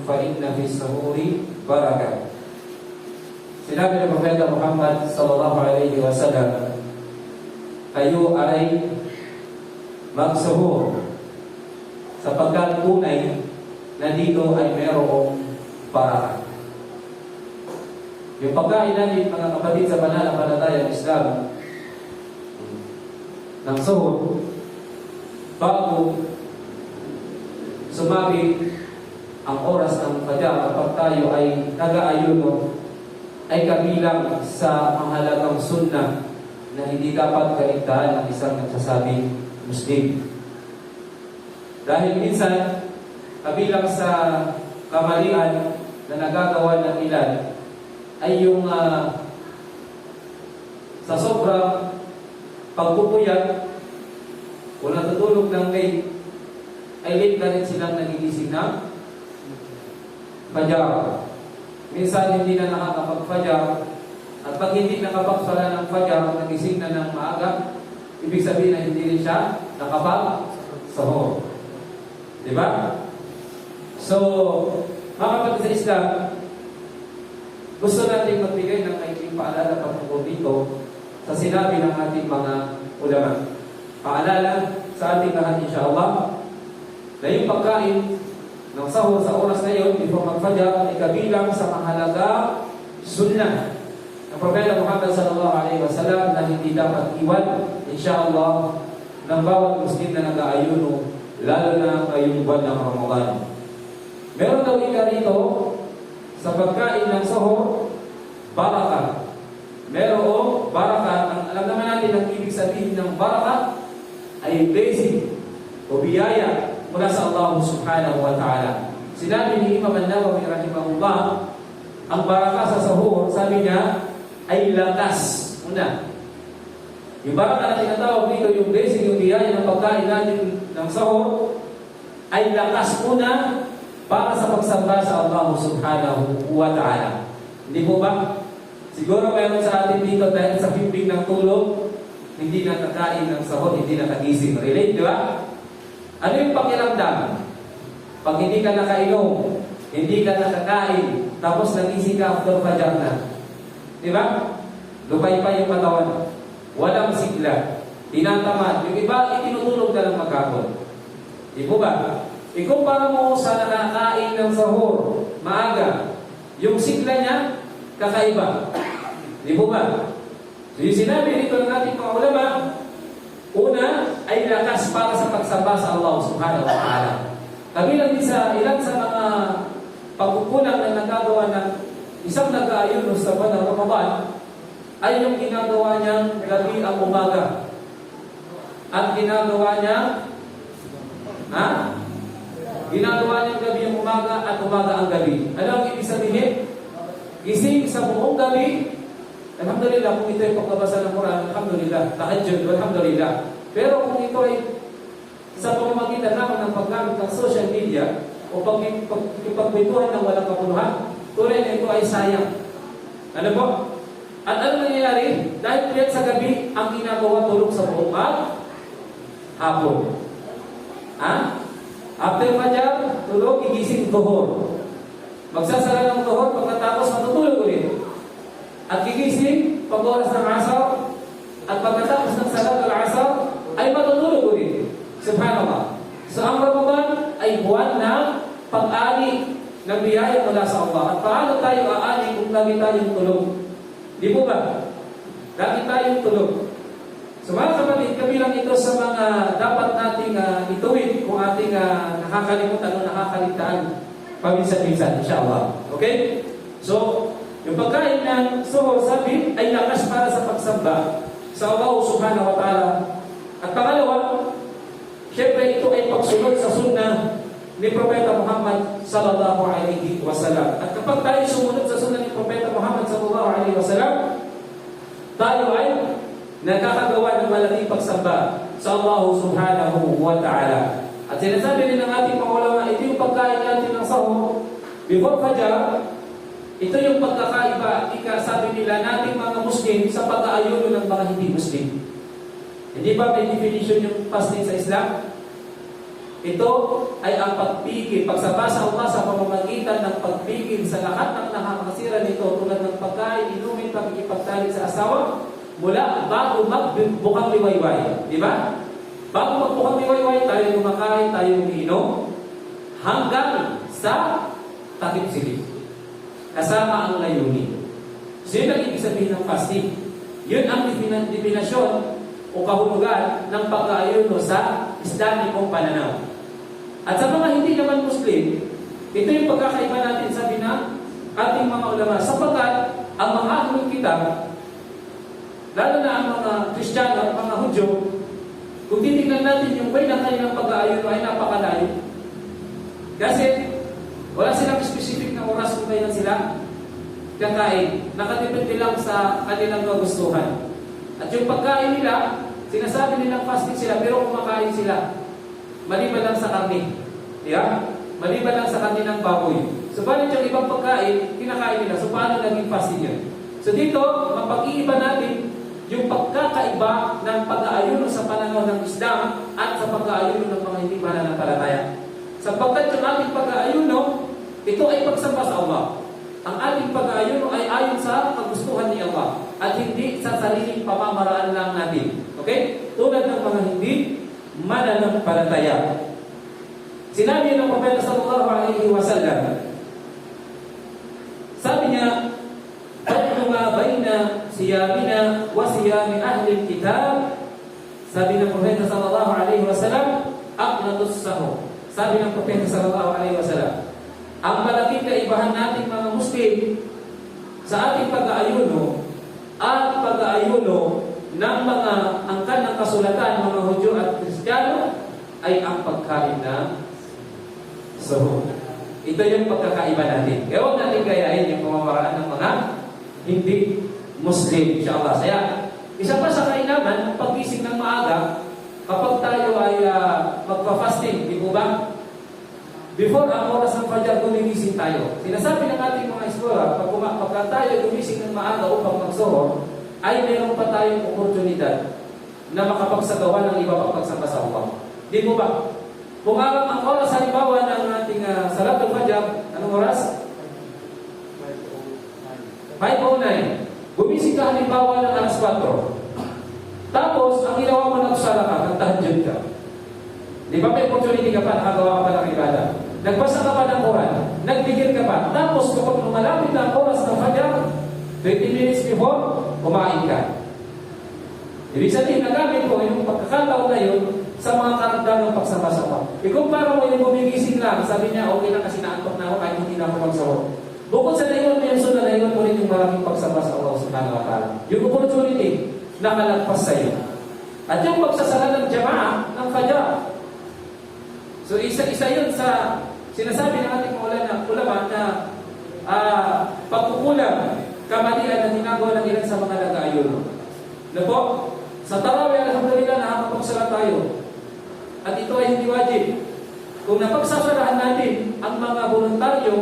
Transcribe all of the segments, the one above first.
فإن في السحور بركة. Sinabi ng Propeta Muhammad sallallahu alaihi wasallam, kayo ay magsuhur sapagkat tunay na dito ay mayroong baraka. Yung pagkain natin, mga kapatid, sa pananampalatayang Islam ng suhur, bago sumabit ang oras ng Fajr, kapag tayo ay nag-aayuno, ay kabilang sa mahalagang sunnah na hindi dapat kaligtaan ng isang nagsasabing Muslim. Dahil minsan, kabilang sa kamalian na nagagawa ng ilan ay yung sa sobrang pagpupuyat o natutulog ng late, ay late na rin silang nagigising ng Fajr. Minsan hindi na nakakapag-Fajr, at pag hindi nakapag-sala ng Fajr, nagising na ng maaga, ibig sabihin na hindi rin siya nakapag-sahur. Diba? So, mga kapatid sa Islam, gusto natin magbigay ng maikling paalala patungkol dito sa sinabi ng ating mga ulama. Paalala sa ating lahat, insyaAllah, na yung pagkain ng sahur sa oras na yun, before mag-Fajr, ay kabilang sa mahalaga sunnah ng Propeta Muhammad sallallahu alaihi wasallam na hindi dapat iwan, insyaAllah, ng bawat Muslim na nag-aayuno, lalo na ngayong buwan ng Ramadan. Meron daw ika rito sa pagkain ng sahur, baraka. Merong baraka. Alam naman natin ang ibig sabihin ng baraka ay blessing o biyaya mula sa Allah subhanahu wa ta'ala. Sinabi ni Imam An-Nawawi rahimahullah, ang baraka sa sahur, sabi niya, ay lakas. Una, yung baraka na tinatawag dito, yung blessing, yung biyaya ng pagkain natin ng sahur, ay lakas una para sa pagsamba sa Allah subhanahu wa ta'ala. Hindi po ba? Siguro mayroon sa atin dito dahil sa pimping ng tulog, hindi nakakain ng sahur, hindi nakagising. Relate, di ba? Ano yung pakiramdam? Pag hindi ka nakainom, hindi ka nakakain, tapos nagising ka after Fajr na. Di ba? Lupay pa yung katawan. Walang sigla. Tinatamad. Yung iba, itinutulog ka ng maghapon. Di po ba? Ikumpara mo sa nakakain ng sahur, maaga, yung sigla niya, kakaiba. Di po ba? So yung sinabi dito ng ating mga ulama, una ay lakas para sa pagsamba sa Allah subhanahu wa ta'ala. Kabilang din sa ilan sa mga pagkukulang na nagagawa ng isang nag-aayuno sa buwan ng Ramadan ay yung ginagawa niyang gabi ang umaga. At ginagawa niya ginagawa niyang gabi ang umaga at umaga ang gabi. Ano ang ibig sabihin? Gising sa buong gabi. Alhamdulillah, kung ito ay pagbabasa ng Quran, alhamdulillah, tahajjud, alhamdulillah. Pero kung ito ay sa pamamagitan naman ng paggamit ng social media o pagkwentuhan ng walang kapuluhan, tunay na ito ay sayang. Ano po? At ano nangyayari? Dahil piyat sa gabi, ang ginagawa tulog sa buong hapon. After Fajr, tulog, igising Dhuhr. Magsasara ng Dhuhr, pagkatapos matutulog ulit. At gigising pag oras ng Asar, at pagkatapos ng Salat al-Asar, ay matutulog ulit. Subhanallah. So ang Ramadan ay buwan ng pag-ani ng biyaya mula sa Allah. At paano tayo aani kung lagi tayong tulog? Di po ba? Lagi tayong tulog. So mga kapatid, kabilang ito sa mga dapat nating ituwid kung ating nakakalimutan o nakakaligtaan paminsan-minsan, insyaAllah. Okay? So, yung pagkain ng suhur, sabi, ay lakas para sa pagsamba sa Allah subhanahu wa ta'ala. At pangalawa, syempre ito ay pagsunod sa sunnah ni Propeta Muhammad sallallahu alaihi wasallam. At kapag tayo sumunod sa sunnah ni Propeta Muhammad sallallahu alaihi wasallam, tayo ay nakakagawa ng malaking pagsamba sa Allah subhanahu wa ta'ala. At sinasabi rin ng ating mga ulama, ito yung pagkain natin ng sahur before Fajr. Ito yung pagkakaiba, sabi ilan nating mga Muslim sa pag-aayuno ng mga hindi Muslim. Hindi ba may definition yung fasting sa Islam? Ito ay ang pagpigil, pagsaba sa Allah sa pamamagitan ng pagpigil sa lahat ng nakakasira nito tulad ng pagkain, inumin, pagkikipagtalik sa asawa mula bago magbukang liwayway. Di ba? Bago magbukang liwayway, tayo kumakain, tayo umiinom hanggang sa takip silip. Kasama ang layunin. So yun ang ibig sabihin ng fasting. Yun ang definasyon o kahulugan ng pag-aayuno sa Islamikong pananaw. At sa mga hindi naman Muslim, ito yung pagkakaiba natin, sabi na ating mga ulama, sapagkat ang mga ahlul kitab, lalo na ang mga Kristiyano at mga Hudyo, kung titignan natin yung way ng kanilang pag-aayuno ay napakalayo. Kasi wala silang specific na oras kung kailan sila kakain. Nakadepende lang sa kanilang magustuhan. At yung pagkain nila, sinasabi nilang fasting sila, pero kumakain sila. Maliban lang sa karne. Yeah? Maliban lang sa karne ng baboy. So, balit yung ibang pagkain, kinakain nila. So, paano naging fasting yun? So, dito, mapag-iiba natin yung pagkakaiba ng pag-aayuno sa pananaw ng Islam at sa pag-aayuno ng mga hindi mananampalataya. Sapagkat yung ating pag-aayuno, ito ay pagsamba sa Allah. Ang ating pag-aayuno ay ayon sa kagustuhan ni Allah at hindi sa sariling pamamaraan lang natin. Okay? Tulad ng mga hindi mananampalataya. Sinabi ng Propeta sallallahu alaihi wasallam, sabi niya, "Fadlu ma baina siyamina wa siyami ahli kitab." Sabi ng Propeta sallallahu alaihi wasallam, "Aqnatus sahur." Sabi ng Propeta sallallahu alaihi wasallam, ang malaking kaibahan nating mga Muslim sa ating pag-aayuno at pag-aayuno ng mga angkan ng kasulatan, mga Hudyo at Kristiyano, ay ang pagkain ng sahur. Ito yung pagkakaiba natin. Kaya huwag natin gayahin yung pamamaraan ng mga hindi Muslim, insyaAllah. Kaya, isa pa sa kainaman, ang pag-gising ng maaga, kapag tayo ay magpa-fasting, di po ba? Before ang oras ng Fajr, gumigising tayo. Sinasabi ng ating mga eskwela, pagka tayo gumising ng maaga upang magsuhor, ay mayroon pa tayong oportunidad na makapagsagawa ng iba pang pagsamba-samba. Di po ba? Kung ang oras halimbawa ng ating Salatul Fajr, anong oras? 5:09. Gumising ka halimbawa ng alas 4. Tapos, ang ginawa mo nagsala ka, nagtahajjud ka. Di ba may opportunity ka pa, nakagawa ka pa ng ibada? Nagbasa ka pa ng Quran, nagbigil ka pa. Tapos, kapag lumalapit na ang oras ng Fajr, 20 minutes before, kumain ka. Ibig sabihin, nagamit ko yung pagkakataon na yun sa mga karagdagang pagsama-sama. Ikumpara mo yung gumigising lang, sabi niya, okay lang kasi naantok na ako kahit hindi na ako magsawag. Bukod sa naiwan mo yung sunod, naiwan mo rin yung maraming pagsama sa Allah subhanahu wa ta'ala. Yung opportunity, nakalagpas sa iyo. At yung pagsasala ng jamaah ng Fajr. So, isa-isa yun sa sinasabi ng ating ulama na pagkukulang, kamalian na ginagawa ng ilan sa mga nag-aayuno. Na po, sa Tarawih, alhamdulillah, nakakapagsala tayo. At ito ay hindi wajib. Kung napagsasarahan natin ang mga voluntaryo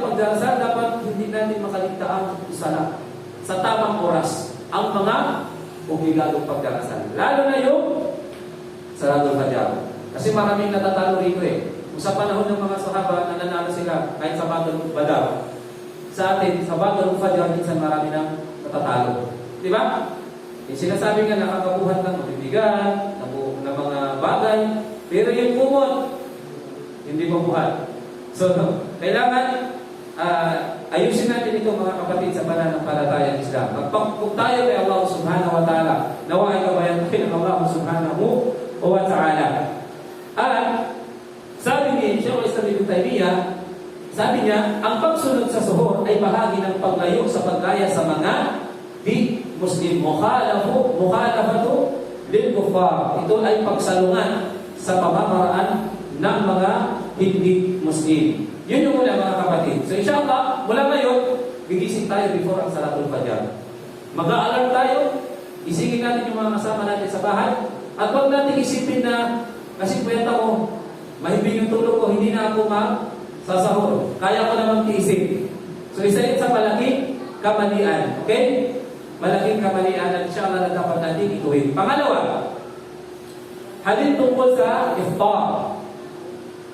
pagdarasal, dapat hindi natin makaligtaan isala sa tamang oras ang mga obligadong pagdarasal. Lalo na yung Salatul Fajr. Kasi maraming natatalo rito Kung sa panahon ng mga sahaba, nananalo sila kahit sa Badr Badar. Sa atin, sa Badr Fajr, minsan marami nang natatalo. Di ba? Sinasabi nga nakakabuhat ng mabibigan, ng mga bagay, pero yung kumot, hindi mabuhat. So, kailangan ayusin natin ito mga kapatid sa pananampalatayang Islam. Magpagpag tayo kay Allah subhanahu wa ta'ala. Nawa ay kabayan tayo ng Allah subhanahu wa ta'ala. At sabi ni Shaykh al-Islam Ibn Taymiyyah, sabi niya, ang pagsunod sa suhur ay bahagi ng paglayo sa paggaya sa mga di Muslim. Mukhalafatu lil kuffar. Ito ay pagsalungan sa pamamaraan ng mga hindi Muslim. Yun yung mula mga kapatid. So inshallah, mula ngayon, gigising tayo before ang Salatul Fajr. Mag-aalarm tayo, isingin natin yung mga kasama natin sa bahay, at huwag natin isipin na, kasi puyat ako, mahibig yung tulog ko, hindi na ako magsasahur. Kaya ko naman tiisin. So isa yun sa palagi, kamalian. Okay? Malaking kamalian at inshallah na dapat natin ituwid. Pangalawa, halin tungkol sa iftar.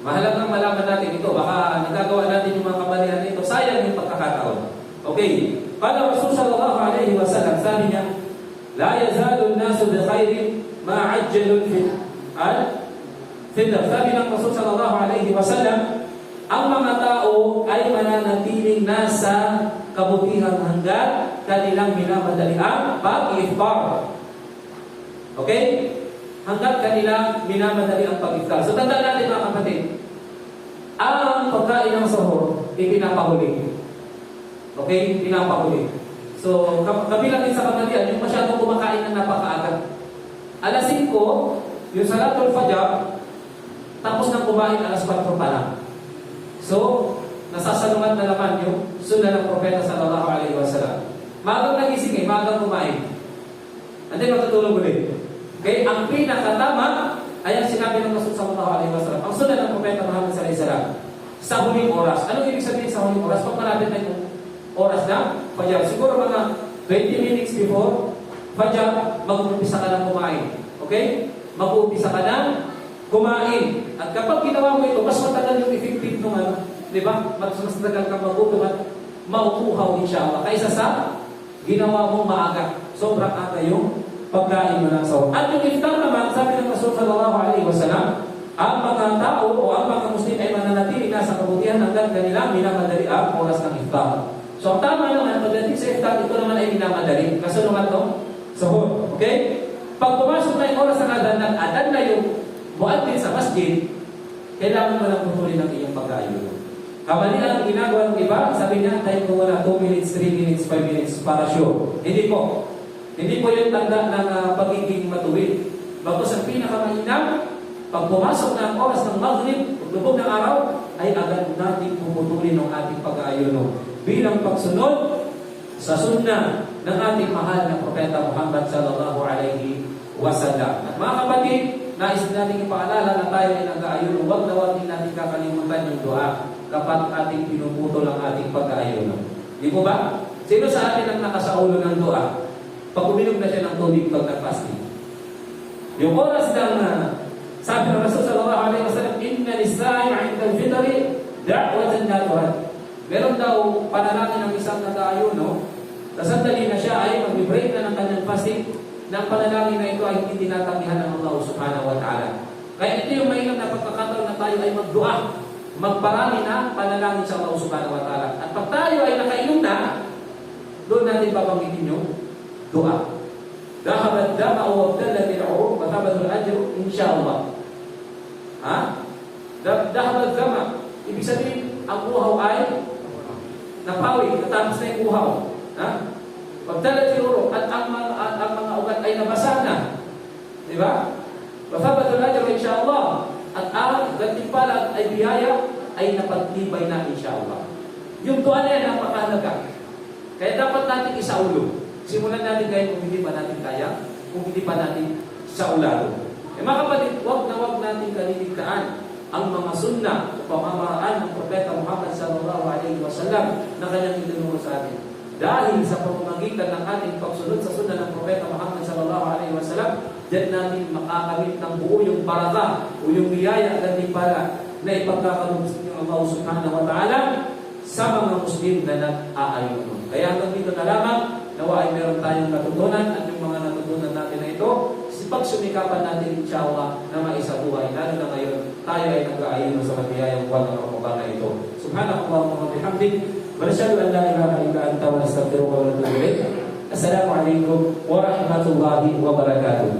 Mahalagang malaman natin ito. Baka nagagawa natin yung mga kamalian nito. Sayang yung pagkakataon. Okay. Pada Rasul sallallahu alaihi wasallam, sabi niya, la yazalu an-nasu bi khairin ma ajjalul fitr. Sabi ng Rasul sallallahu alaihi wasallam, ang mga tao ay mananatiling nasa kabutihan hanggat kanilang minamadali ang pag-iftar. Okay? Hanggat kanilang minamadali ang pag-iftar. So tandaan natin mga kapatid, ang pagkain ng sahur, ipinapahuli. Okay? Pinapahuli. So, kabilang din sa kamalian, yung masyadong kumakain ng napakaaga. Alas 5, yung Salatul Fajr, tapos nang kumain alas 4 pa lang. So, nasasalungat na naman yung sunna ng Propeta sallallahu alaihi wasallam. Magang nagising magang kumain. And then matutulog ulit. Okay? Ang pinakatama ay ang sinabi ng Rasul sallallahu alaihi wasallam. Ang sunna ng Propeta Muhammad sallallahu alaihi wasallam sa huling oras. Anong ibig sabihin sa huling oras? Pag malapit na yung oras na Fajr. Siguro mga 20 minutes before Fajr, mag-uumpisa ka ng kumain. Okay? Mag-uumpisa ka ng kumain. At kapag ginawa mo ito, mas matagal yung effective nung ano. Diba? Mas matagal kang magutom at mauuhaw inshallah. Kaysa sa ginawa mong maaga. Sobrang aga yung pagkain mo ng sahur. At yung iftar naman, sabi ng Rasul sallallahu alaihi wasallam, ang mga tao o ang mga Muslim ay mananatili na sa kabutihan hanggang kanila minamadali ang oras ng iftar. So, ang tama naman, pagdating sa iftar, ito naman ay minamadali. Kasunungan to, sahur. Okay? Pag pumasok na yung oras ng adan, nag-adan na yung muaddin sa masjid, kailangan mo lang putulin ang iyong pag-aayon. Kamalian ang ginagawa ng iba, sabi niya, tayo ko na 2 minutes, 3 minutes, 5 minutes para sure. Hindi po. Hindi po yung tanda ng pagiging matuwid. Bagos ang pinakamainam, pag pumasok na ang oras ng Maghrib, paglubog ng araw, ay agad natin puputulin ang ating pag-aayon bilang pagsunod sa sunna ng ating mahal na Propeta Muhammad sallallahu alaihi wasallam. At mga kapatid, nais natin ipaalala na tayo ay nag-aayon, huwag na huwag din natin kakalimutan yung dua kapag ating pinuputol ang ating pag-aayon. Di po ba? Sino sa atin ang nakasaulo ng dua? Pag uminom na siya ng tubig pag nag-fasting. Yung oras ng sabi ng Rasul sallallahu alaihi wasallam, inna lis-sa'im 'inda al-fitri da'watan la turad. Meron daw panalangin ng isang nag-aayon, no? Sandali na siya ay mag-break na ng kanyang fasting, ng panalangin na ito ay hindi tinatanggihan ng Allah subhanahu wa ta'ala. Kaya ito yung mainam na pagkakataon na tayo ay magdua, magparami na panalangin sa Allah subhanahu wa ta'ala. At pag tayo ay nakainom na, doon natin babanggitin yung dua. Dahabat dama o wabdala bil'ur, matabatul ajr, insyaallah. Ha? Dahabat dama. Ibig sabihin, ang uhaw ay napawi, natapos na yung uhaw. Ha? Wabdala bil'ur, at ang mga ugat ay nabasa na. Di ba? Matabatul ajr, insyaallah. At ang gantimpala ay biyaya ay napagtibay na insyaallah. Yung dua na yan ang napakahalaga. Kaya dapat natin isaulo. Simulan natin ngayon kung hindi pa natin kaya, kung hindi pa natin sa ulado. Mga kapatid, huwag na huwag natin kaliligtaan ang mga sunna o pamamaraan ng Propeta Muhammad sallallahu alaihi wasallam na kanyang itinuro sa atin. Dahil sa pamamagitan ng ating pagsunod sa sunna ng Propeta Muhammad sallallahu alaihi wasallam, diyan natin makakamit ng buo yung baraka o yung biyaya at para na ipagkakaroon ng Allah subhanahu wa ta'ala sa mga Muslim na nag-aayon. Kaya hanggang dito na lamang, nawa ay meron tayong natutunan at yung mga natutunan natin na ito, pagsumikapan natin insyaAllah na maisabuhay. Lalo na ngayon, tayo ay nag-aayon sa matiyayang buwan ng Ramadan na ito. Subhanakallahumma wa bihamdik, wa nashhadu an la ilaha illa anta wa nastaghfiruka wa natubu ilayk. Assalamu alaikum wa rahmatullahi wa barakatuh.